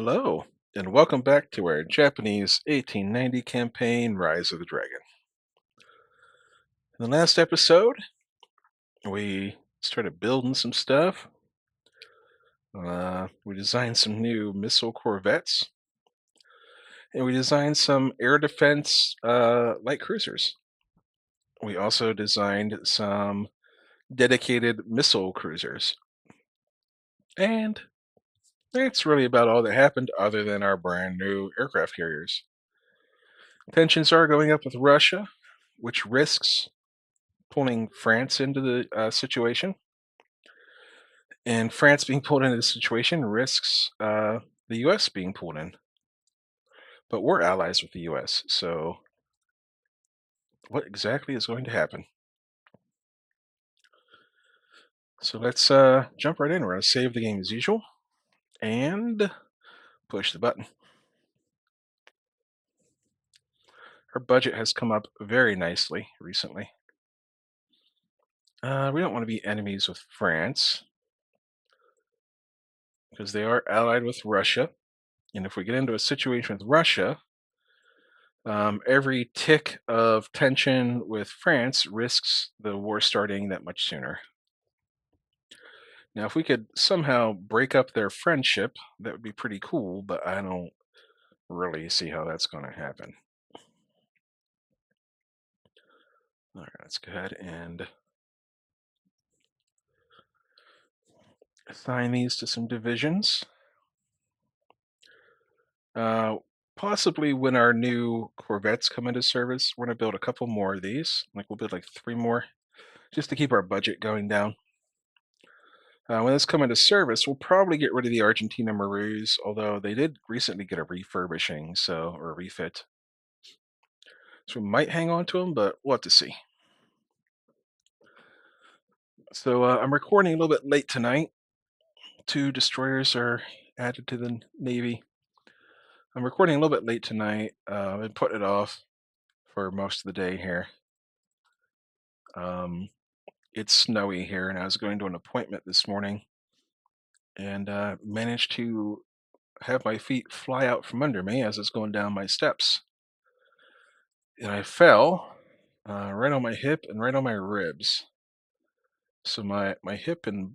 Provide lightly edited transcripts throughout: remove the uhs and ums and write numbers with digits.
Hello, and welcome back to our Japanese 1890 campaign, Rise of the Dragon. In the last episode, we started building some stuff. We designed some new missile corvettes, and we designed some air defense light cruisers. We also designed some dedicated missile cruisers. And that's really about all that happened, other than our brand new aircraft carriers. Tensions are going up with Russia, which risks pulling France into the situation. And France being pulled into the situation risks the US being pulled in. But we're allies with the US, so what exactly is going to happen? So let's jump right in. We're going to save the game as usual and push the button. Our budget has come up very nicely recently. We don't want to be enemies with France because they are allied with Russia. And if we get into a situation with Russia, every tick of tension with France risks the war starting that much sooner. Now, if we could somehow break up their friendship, that would be pretty cool, but I don't really see how that's going to happen. All right, let's go ahead and assign these to some divisions. Uh, Possibly when our new Corvettes come into service, we're going to build a couple more of these. Like we'll build like 3 more just to keep our budget going down. When this come into service, we'll probably get rid of the Argentina Maroons, although they did recently get a refurbishing, or a refit. So we might hang on to them, but we'll have to see. So I'm recording a little bit late tonight. 2 destroyers are added to the Navy. I'm recording a little bit late tonight. I've been putting it off for most of the day here. It's snowy here, and I was going to an appointment this morning and managed to have my feet fly out from under me as it's going down my steps. And I fell right on my hip and right on my ribs. So my hip and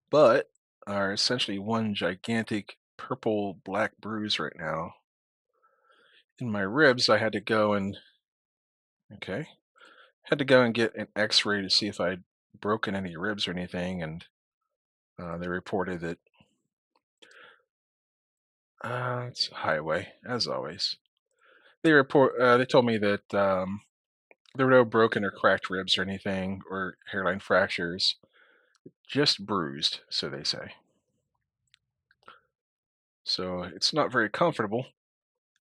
butt are essentially one gigantic purple black bruise right now. In my ribs, I had to go and okay, had to go and get an X-ray to see if I'd broken any ribs or anything, and they reported that it's a highway as always. They told me that there were no broken or cracked ribs or anything or hairline fractures, just bruised, so they say. So it's not very comfortable.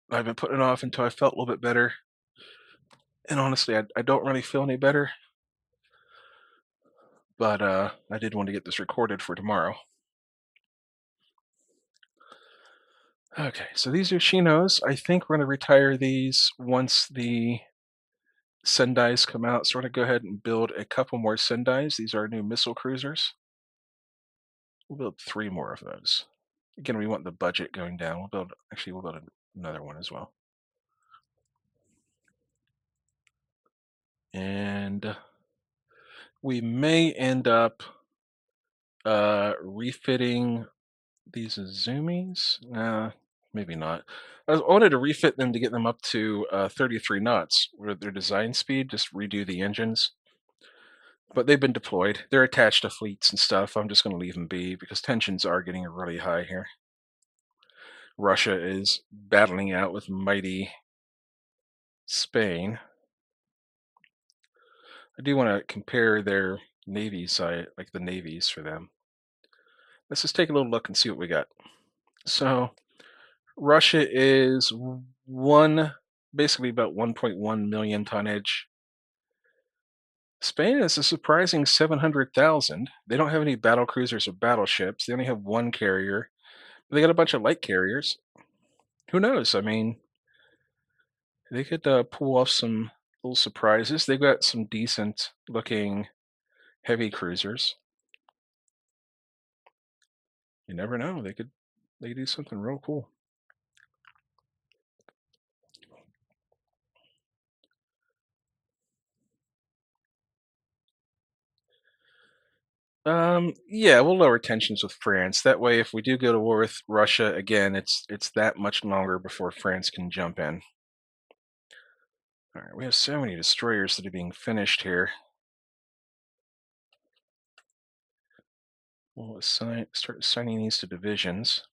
I've been putting it off until I felt a little bit better. And honestly, I don't really feel any better, but I did want to get this recorded for tomorrow. Okay, so these are Shinos. I think we're going to retire these once the Sendais come out. So we're going to go ahead and build a couple more Sendais. These are new missile cruisers. We'll build 3 more of those. Again, we want the budget going down. We'll build another one as well. And we may end up refitting these Azumis. Maybe not. I wanted to refit them to get them up to 33 knots, where their design speed, just redo the engines. But they've been deployed. They're attached to fleets and stuff. I'm just going to leave them be because tensions are getting really high here. Russia is battling out with mighty Spain. I do want to compare their navies, like the navies for them. Let's just take a little look and see what we got. So Russia is basically about 1.1 million tonnage. Spain is a surprising 700,000. They don't have any battle cruisers or battleships. They only have one carrier. But they got a bunch of light carriers. Who knows? I mean, they could pull off some little surprises. They've got some decent looking heavy cruisers. You never know. They could do something real cool. Yeah, we'll lower tensions with France. That way, if we do go to war with Russia again, it's that much longer before France can jump in. All right, we have so many destroyers that are being finished here. We'll start assigning these to divisions.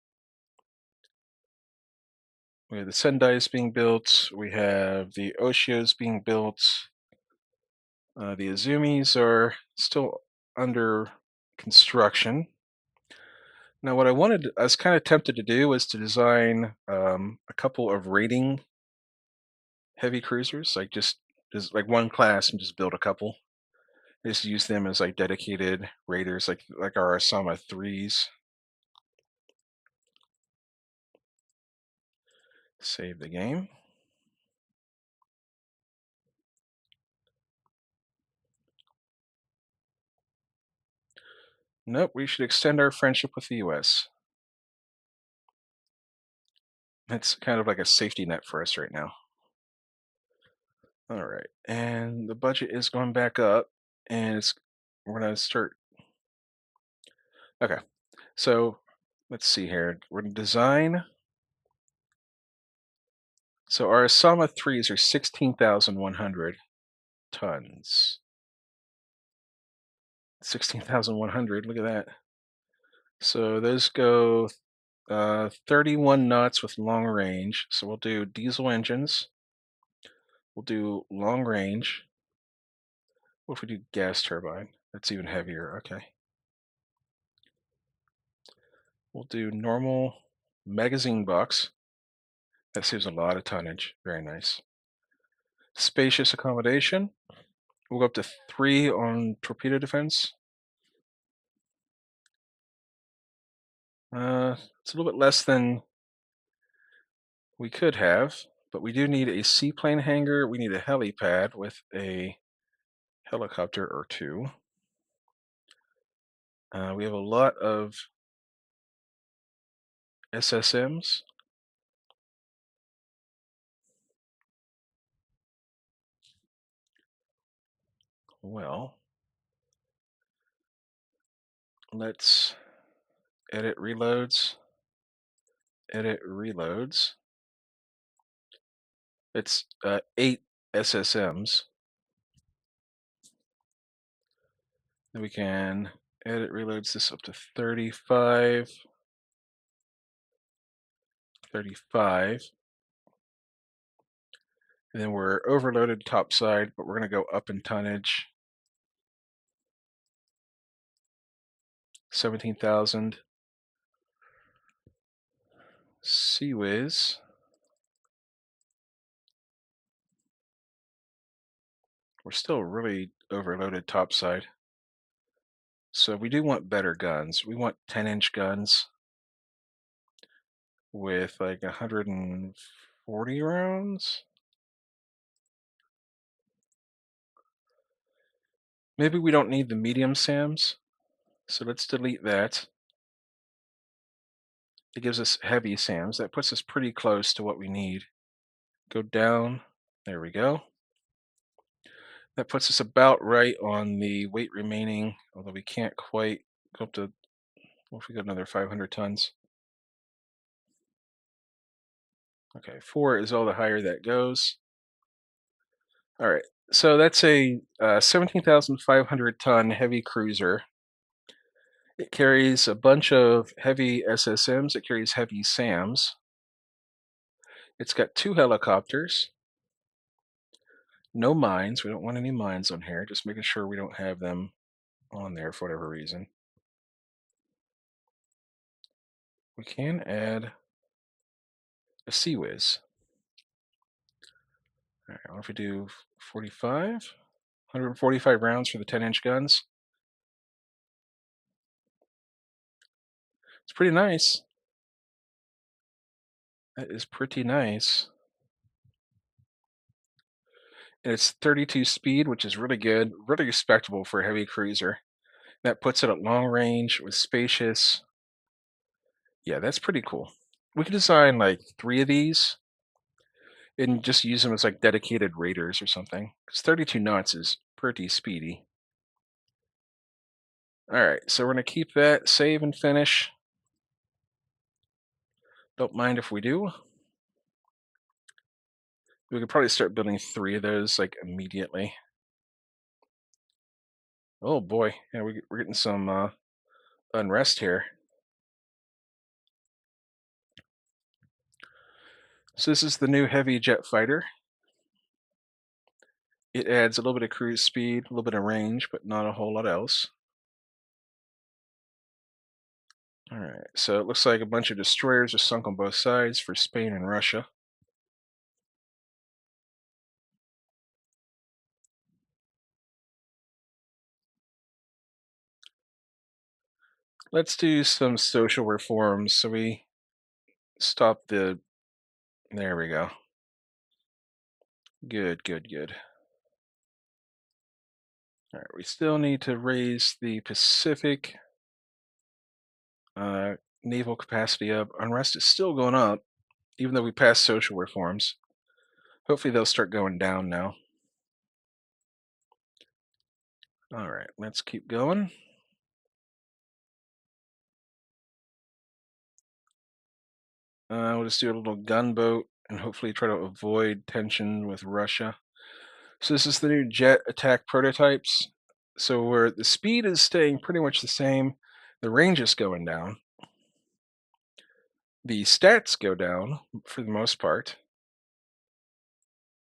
We have the Sendais being built. We have the Oshios being built. The Azumis are still under construction. Now, what I was kind of tempted to do was to design a couple of raiding heavy cruisers, like just like one class and just build a couple. Just use them as like dedicated raiders, like our Osama threes. Save the game. Nope, we should extend our friendship with the US. It's kind of like a safety net for us right now. All right, and the budget is going back up, and we're gonna start. Okay, so let's see here. We're gonna design. So our Osama threes are 16,100 tons. 16,100. Look at that. So those go 31 knots with long range. So we'll do diesel engines. We'll do long range. What if we do gas turbine? That's even heavier. Okay. We'll do normal magazine box. That saves a lot of tonnage. Very nice. Spacious accommodation. We'll go up to 3 on torpedo defense. It's a little bit less than we could have, but we do need a seaplane hangar. We need a helipad with a helicopter or two. We have a lot of SSMs. Well, let's edit reloads. Edit reloads. It's 8 SSMs. Then we can edit reloads this up to 35. 35. And then we're overloaded topside, but we're going to go up in tonnage. 17,000. Seaways. We're still really overloaded topside. So we do want better guns. We want 10-inch guns with like 140 rounds. Maybe we don't need the medium SAMs. So let's delete that. It gives us heavy SAMs. That puts us pretty close to what we need. Go down. There we go. That puts us about right on the weight remaining, although we can't quite go up to, what if we got another 500 tons? Okay, 4 is all the higher that goes. All right, so that's a 17,500 ton heavy cruiser. It carries a bunch of heavy SSMs, it carries heavy SAMs. It's got 2 helicopters. No mines. We don't want any mines on here. Just making sure we don't have them on there for whatever reason. We can add a CWIS. All right, what if we do 45? 145 rounds for the 10-inch guns. It's pretty nice. That is pretty nice. And it's 32 speed, which is really good, really respectable for a heavy cruiser. That puts it at long range with spacious. Yeah, that's pretty cool. We could design like 3 of these and just use them as like dedicated raiders or something. Because 32 knots is pretty speedy. All right, so we're going to keep that, save and finish. Don't mind if we do. We could probably start building 3 of those like immediately. Oh boy, yeah, we're getting some unrest here. So this is the new heavy jet fighter. It adds a little bit of cruise speed, a little bit of range, but not a whole lot else. All right, so it looks like a bunch of destroyers are sunk on both sides for Spain and Russia. Let's do some social reforms so we stop the. There we go. Good, good, good. All right, we still need to raise the Pacific naval capacity up. Unrest is still going up, even though we passed social reforms. Hopefully they'll start going down now. All right, let's keep going. We'll just do a little gunboat and hopefully try to avoid tension with Russia. So this is the new jet attack prototypes. So where the speed is staying pretty much the same, the range is going down. The stats go down for the most part,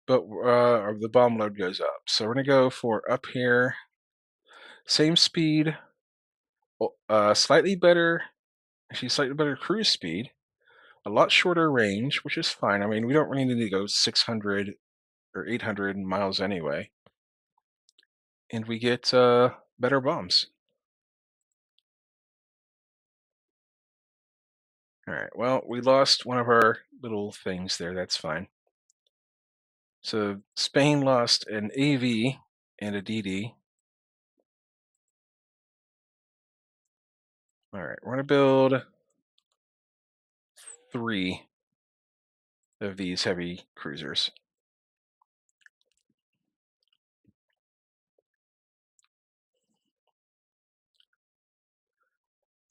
but the bomb load goes up. So we're gonna go for up here, same speed, slightly better, actually slightly better cruise speed, a lot shorter range, which is fine. I mean, we don't really need to go 600 or 800 miles anyway, and we get better bombs. All right. Well, we lost one of our little things there. That's fine. So Spain lost an AV and a DD. All right, we're gonna build 3 of these heavy cruisers.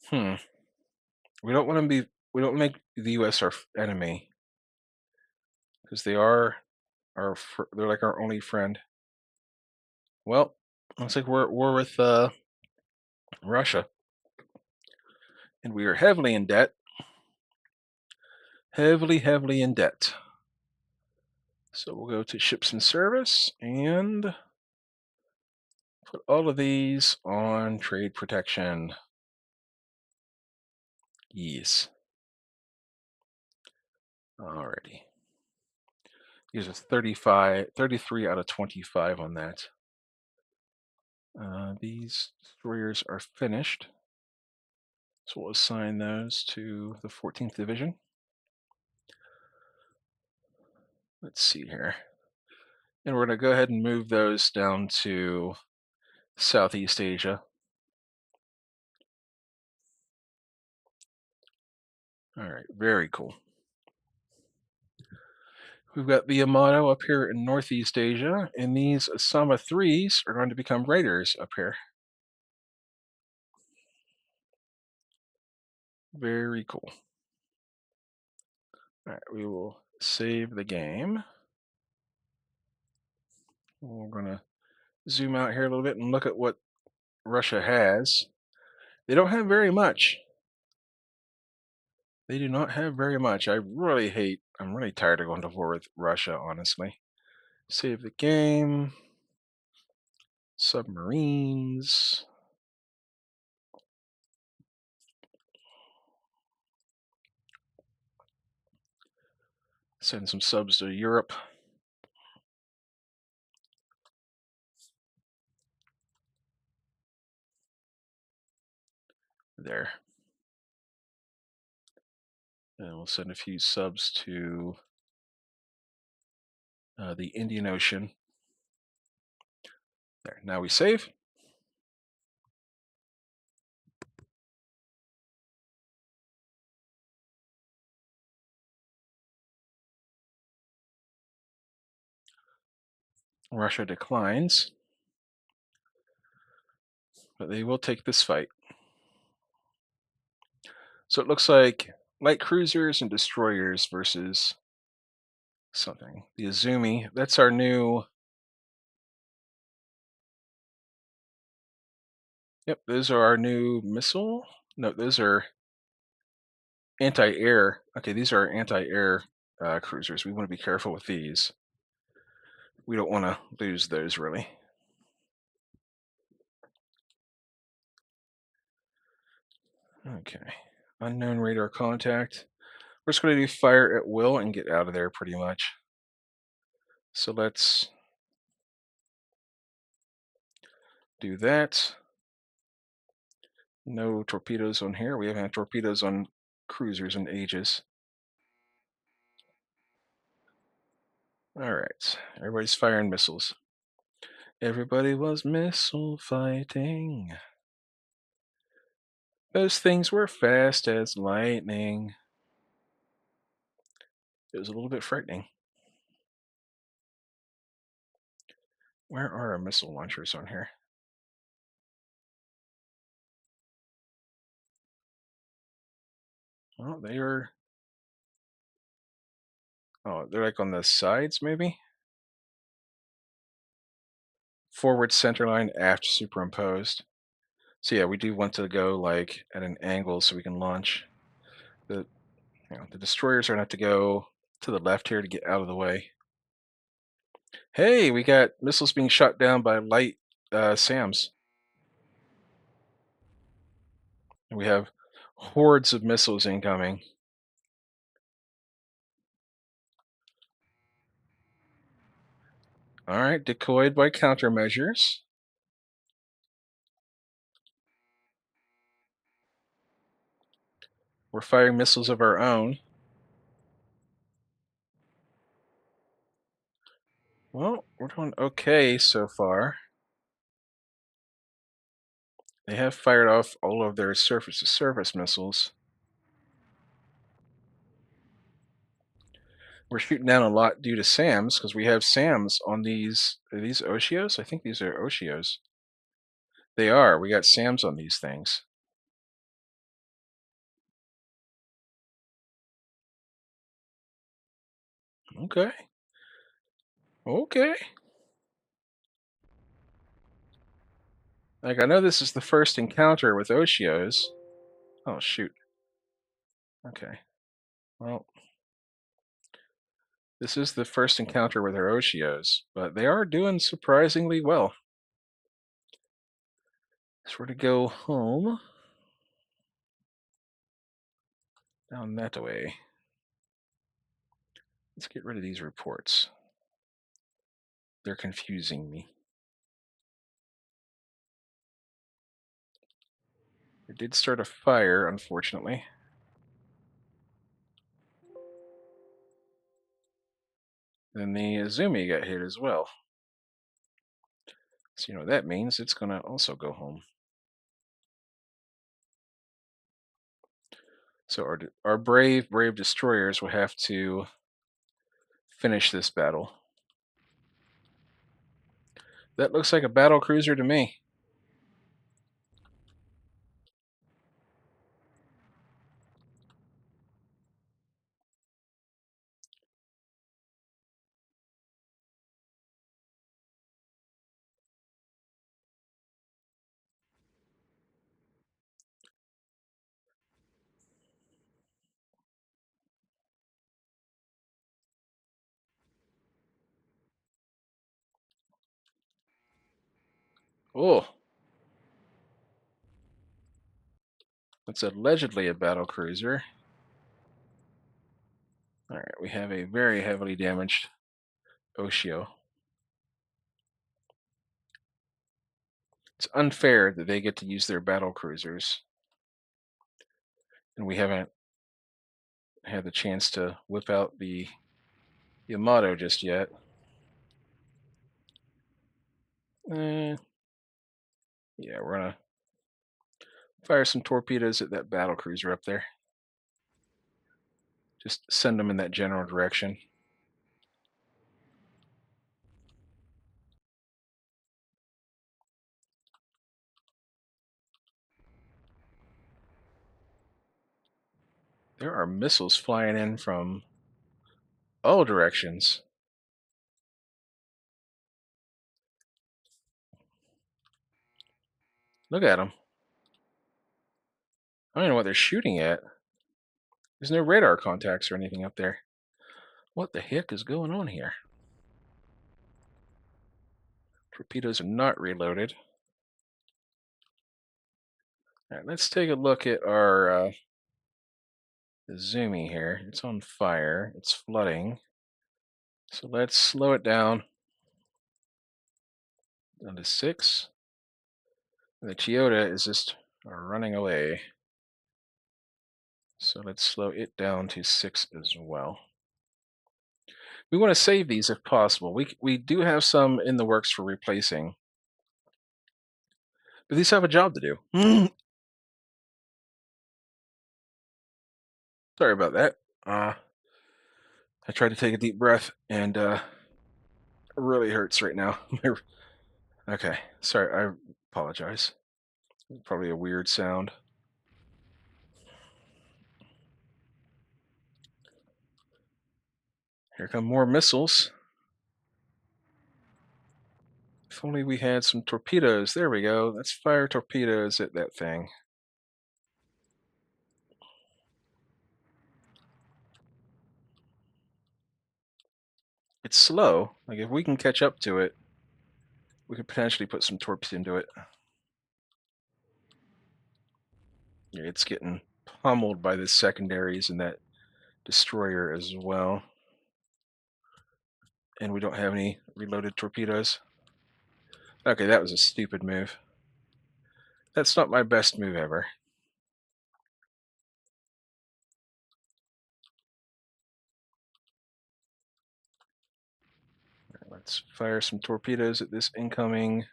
Hmm. We don't want to be. We don't make the U.S. our enemy because they are our. They're like our only friend. Well, looks like we're with Russia, and we are heavily in debt. Heavily in debt. So we'll go to ships and service and put all of these on trade protection. Yes. Alrighty. These are 33 out of 25 on that. These destroyers are finished. So we'll assign those to the 14th Division. Let's see here. And we're going to go ahead and move those down to Southeast Asia. All right, very cool. We've got the Yamato up here in Northeast Asia, and these Osama 3s are going to become raiders up here. Very cool. All right, we will save the game. We're going to zoom out here a little bit and look at what Russia has. They don't have very much. They do not have very much. I'm really tired of going to war with Russia, honestly. Save the game. Submarines. Send some subs to Europe. There. And we'll send a few subs to the Indian Ocean. There. Now we save. Russia declines. but they will take this fight. So it looks like light cruisers and destroyers versus something. The Azumi, that's our new. Yep, those are our new missile. No, those are anti-air. Okay, these are anti-air cruisers. We want to be careful with these. We don't want to lose those really. Okay, unknown radar contact. We're just going to do fire at will and get out of there pretty much. So let's do that. No torpedoes on here. We haven't had torpedoes on cruisers in ages. All right, everybody's firing missiles. Everybody was missile fighting. Those things were fast as lightning. It was a little bit frightening. Where are our missile launchers on here? Oh, they are. Oh, they're like on the sides, maybe? Forward center line, aft superimposed. So yeah, we do want to go like at an angle so we can launch. The the destroyers are going to have to go to the left here to get out of the way. Hey, we got missiles being shot down by light SAMs. We have hordes of missiles incoming. All right, decoyed by countermeasures. We're firing missiles of our own. Well, we're doing okay so far. They have fired off all of their surface-to-surface missiles. We're shooting down a lot due to SAMs because we have SAMs on these. Are these Oshios? I think these are Oshios. They are. We got SAMs on these things. Okay. Okay. Like, I know this is the first encounter with Oshios. Oh, shoot. Okay. Well, this is the first encounter with our Oshios, but they are doing surprisingly well. So we're to go home. Down that way. Let's get rid of these reports. They're confusing me. It did start a fire, unfortunately. Then the Azumi got hit as well. So you know what that means. It's going to also go home. So our brave destroyers will have to finish this battle. That looks like a battle cruiser to me. Oh, it's allegedly a battle cruiser. All right, we have a very heavily damaged Oshio. It's unfair that they get to use their battle cruisers, and we haven't had the chance to whip out the Yamato just yet. Yeah, we're gonna fire some torpedoes at that battle cruiser up there. Just send them in that general direction. missiles flying in from all directions. Look at them. I don't know what they're shooting at. There's no radar contacts or anything up there. What the heck is going on here? Torpedoes are not reloaded. All right, let's take a look at our zooming here. It's on fire. It's flooding. So let's slow it down to 6. And the Toyota is just running away. So let's slow it down to 6 as well. We want to save these if possible. We do have some in the works for replacing, but these have a job to do. Sorry about that. I tried to take a deep breath, and it really hurts right now. Okay, sorry. I apologize. Probably a weird sound. Here come more missiles. If only we had some torpedoes. There we go. Let's fire torpedoes at that thing. It's slow. Like, if we can catch up to it, we could potentially put some torps into it. Yeah, it's getting pummeled by the secondaries and that destroyer as well. And we don't have any reloaded torpedoes. Okay, that was a stupid move. That's not my best move ever. Let's fire some torpedoes at this incoming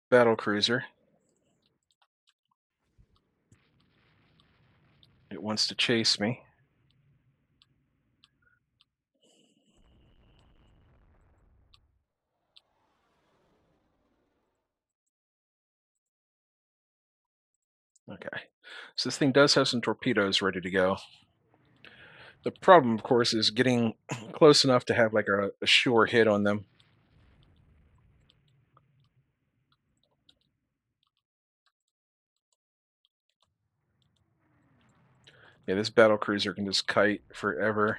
battle cruiser. It wants to chase me. Okay, so this thing does have some torpedoes ready to go. The problem, of course, is getting close enough to have like a sure hit on them. Yeah, this battle cruiser can just kite forever.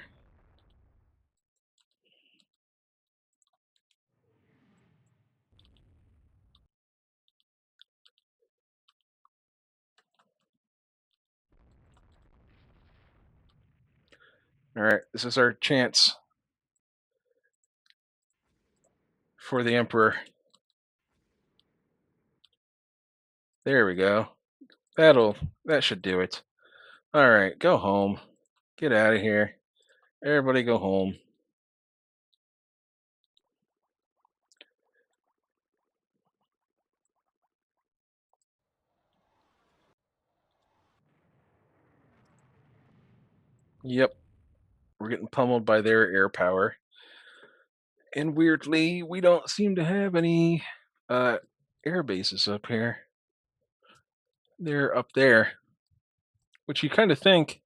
All right, this is our chance for the Emperor. There we go. That should do it. All right, go home. Get out of here. Everybody go home. Yep, we're getting pummeled by their air power. And weirdly, we don't seem to have any air bases up here. They're up there, which you kind of think,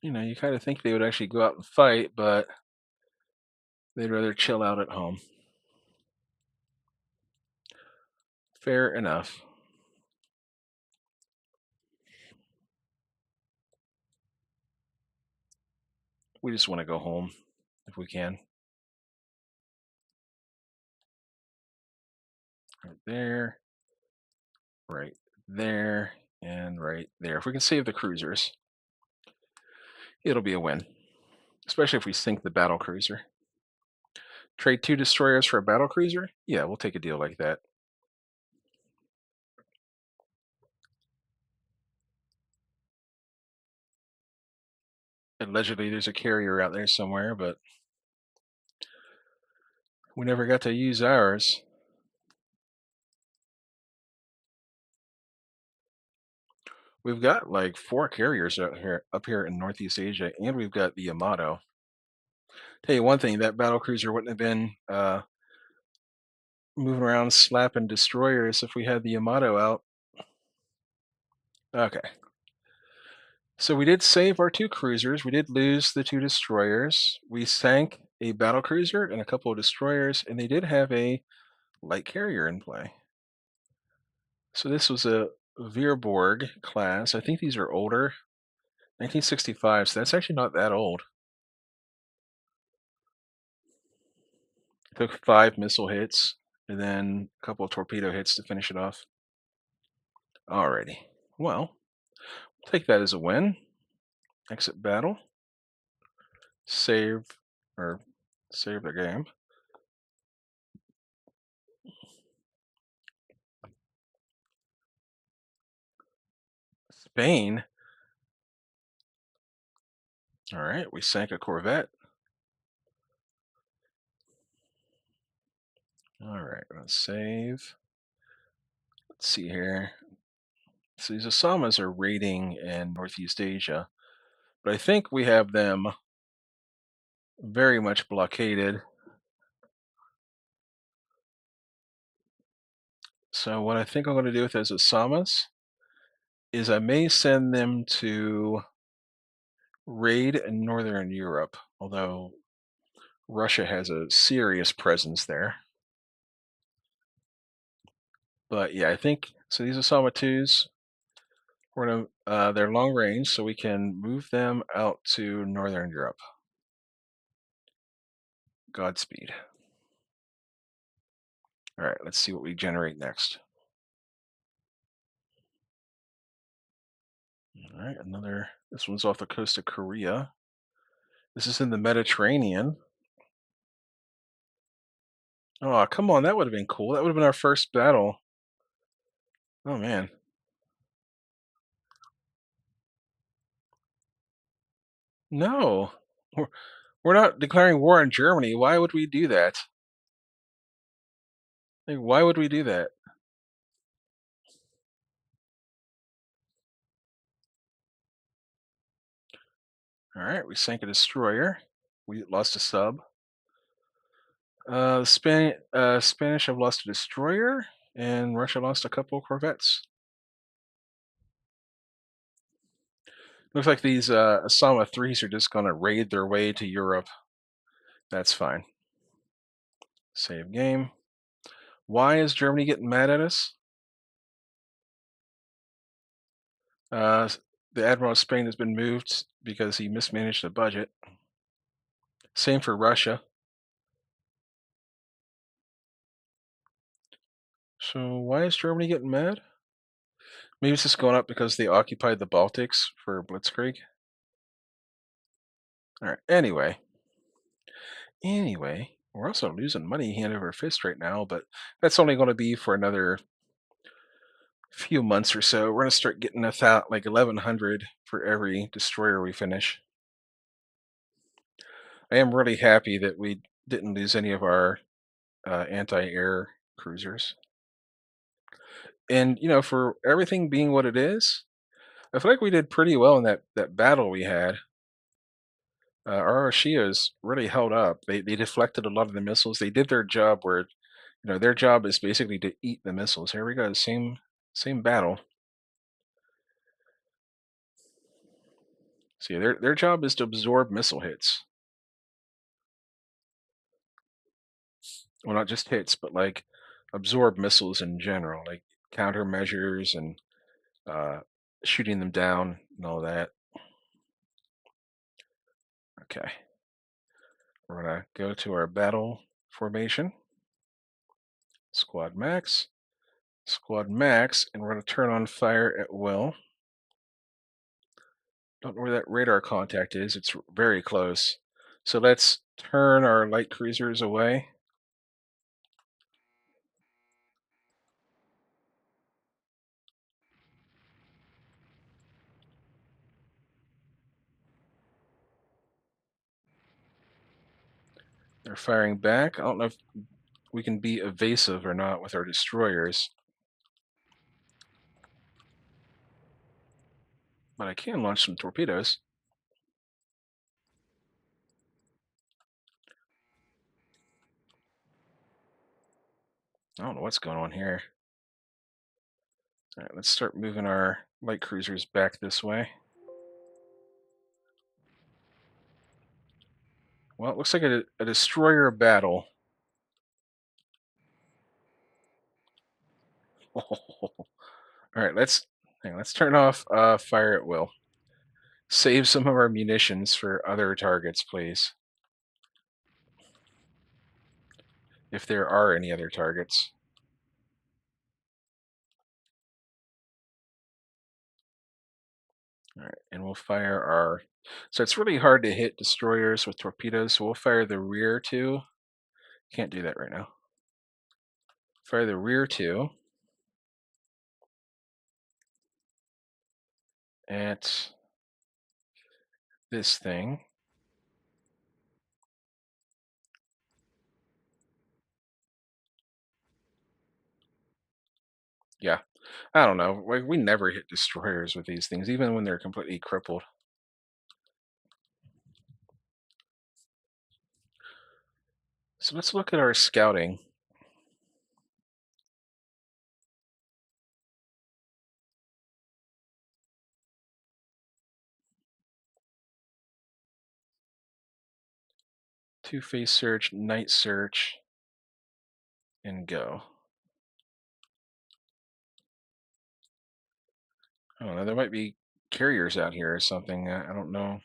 you kind of think they would actually go out and fight, but they'd rather chill out at home. Fair enough. We just want to go home if we can. Right there, right there, and right there. If we can save the cruisers, it'll be a win, especially if we sink the battle cruiser. Trade 2 destroyers for a battle cruiser? Yeah, we'll take a deal like that. Allegedly, there's a carrier out there somewhere, but we never got to use ours. We've got like 4 carriers up here in Northeast Asia, and we've got the Yamato. Tell you one thing, that battle cruiser wouldn't have been moving around slapping destroyers if we had the Yamato out. Okay. So we did save our two cruisers. We did lose the two destroyers. We sank a battle cruiser and a couple of destroyers, and they did have a light carrier in play. So this was a Veerborg class. I think these are older, 1965. So that's actually not that old. Took 5 missile hits and then a couple of torpedo hits to finish it off. Alrighty. Well, take that as a win. Exit battle. Save or save the game. Spain. All right, we sank a corvette. All right, let's save. Let's see here. So these Osamas are raiding in Northeast Asia, but I think we have them very much blockaded. So what I think I'm going to do with those Osamas is I may send them to raid in Northern Europe, although Russia has a serious presence there. But yeah, I think so. These Osama 2s, they're long range, so we can move them out to Northern Europe. Godspeed. All right, let's see what we generate next. All right, this one's off the coast of Korea. This is in the Mediterranean. Oh, come on, that would have been cool. That would have been our first battle. Oh, man. No, we're, we're not declaring war on Germany. Why would we do that? Like, why would we do that? All right, we sank a destroyer. We lost a sub. Spanish have lost a destroyer, and Russia lost a couple of corvettes. Looks like these Osama 3s are just going to raid their way to Europe. That's fine. Save game. Why is Germany getting mad at us? Uh, the Admiral of Spain has been moved because he mismanaged the budget. Same for Russia. So why is Germany getting mad? Maybe it's just going up because they occupied the Baltics for Blitzkrieg. All right. Anyway, we're also losing money hand over fist right now, but that's only going to be for another few months or so. We're going to start getting like 1,100 for every destroyer we finish. I am really happy that we didn't lose any of our anti-air cruisers. And for everything being what it is, I feel like we did pretty well in that battle we had. Our Shias really held up. They deflected a lot of the missiles. They did their job where their job is basically to eat the missiles. Here we go, same battle. See, their job is to absorb missile hits. Well, not just hits, but like absorb missiles in general, like countermeasures and uh, shooting them down and all that. Okay, we're gonna go to our battle formation, squad max, and we're gonna turn on fire at will. Don't know where that radar contact is. It's very close. So let's turn our light cruisers away. They're firing back. I don't know if we can be evasive or not with our destroyers, but I can launch some torpedoes. I don't know what's going on here. All right, let's start moving our light cruisers back this way. Well, it looks like a destroyer battle. All right, let's turn off fire at will. Save some of our munitions for other targets, please. If there are any other targets. All right, and we'll fire our. So it's really hard to hit destroyers with torpedoes, so we'll fire the rear two. Can't do that right now. Fire the rear two at this thing. Yeah, I don't know. We never hit destroyers with these things, even when they're completely crippled. So let's look at our scouting. Two-phase search, night search, and go. I don't know. There might be carriers out here or something. I don't know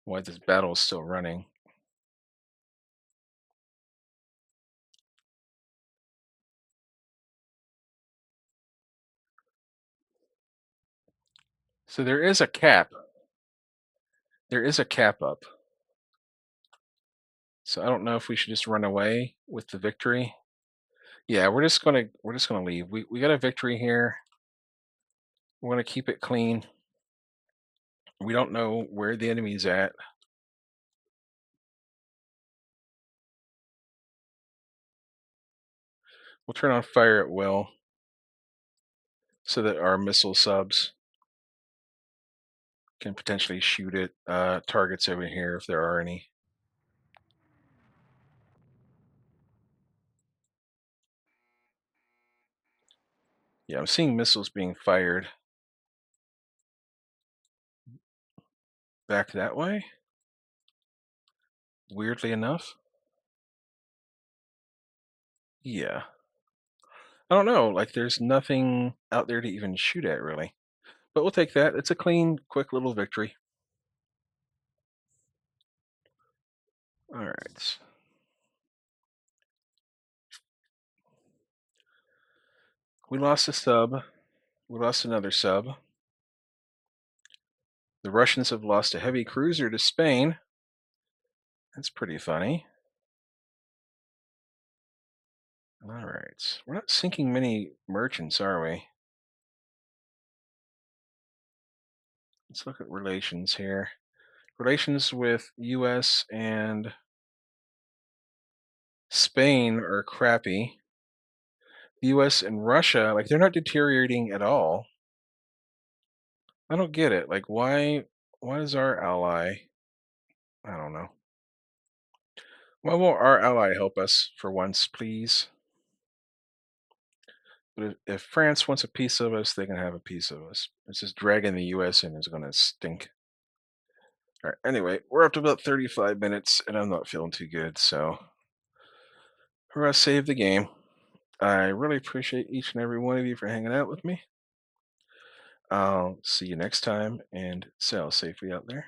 why this battle is still running. So there is a cap. There is a cap up. So I don't know if we should just run away with the victory. Yeah, we're just gonna leave. We got a victory here. We're gonna keep it clean. We don't know where the enemy's at. We'll turn on fire at will so that our missile subs can potentially shoot at targets over here if there are any. Yeah, I'm seeing missiles being fired back that way. Weirdly enough. Yeah. I don't know. Like, there's nothing out there to even shoot at, really. But we'll take that. It's a clean, quick little victory. All right. We lost a sub. We lost another sub. The Russians have lost a heavy cruiser to Spain. That's pretty funny. All right. We're not sinking many merchants, are we? Let's look at relations here. Relations with US and Spain are crappy. The US and Russia, like, they're not deteriorating at all. I don't get it. Like, why is our ally, I don't know. Why won't our ally help us for once, please? But if France wants a piece of us, they can have a piece of us. It's just dragging the US in is going to stink. All right. Anyway, we're up to about 35 minutes, and I'm not feeling too good, so we're going to save the game. I really appreciate each and every one of you for hanging out with me. I'll see you next time, and sail safely out there.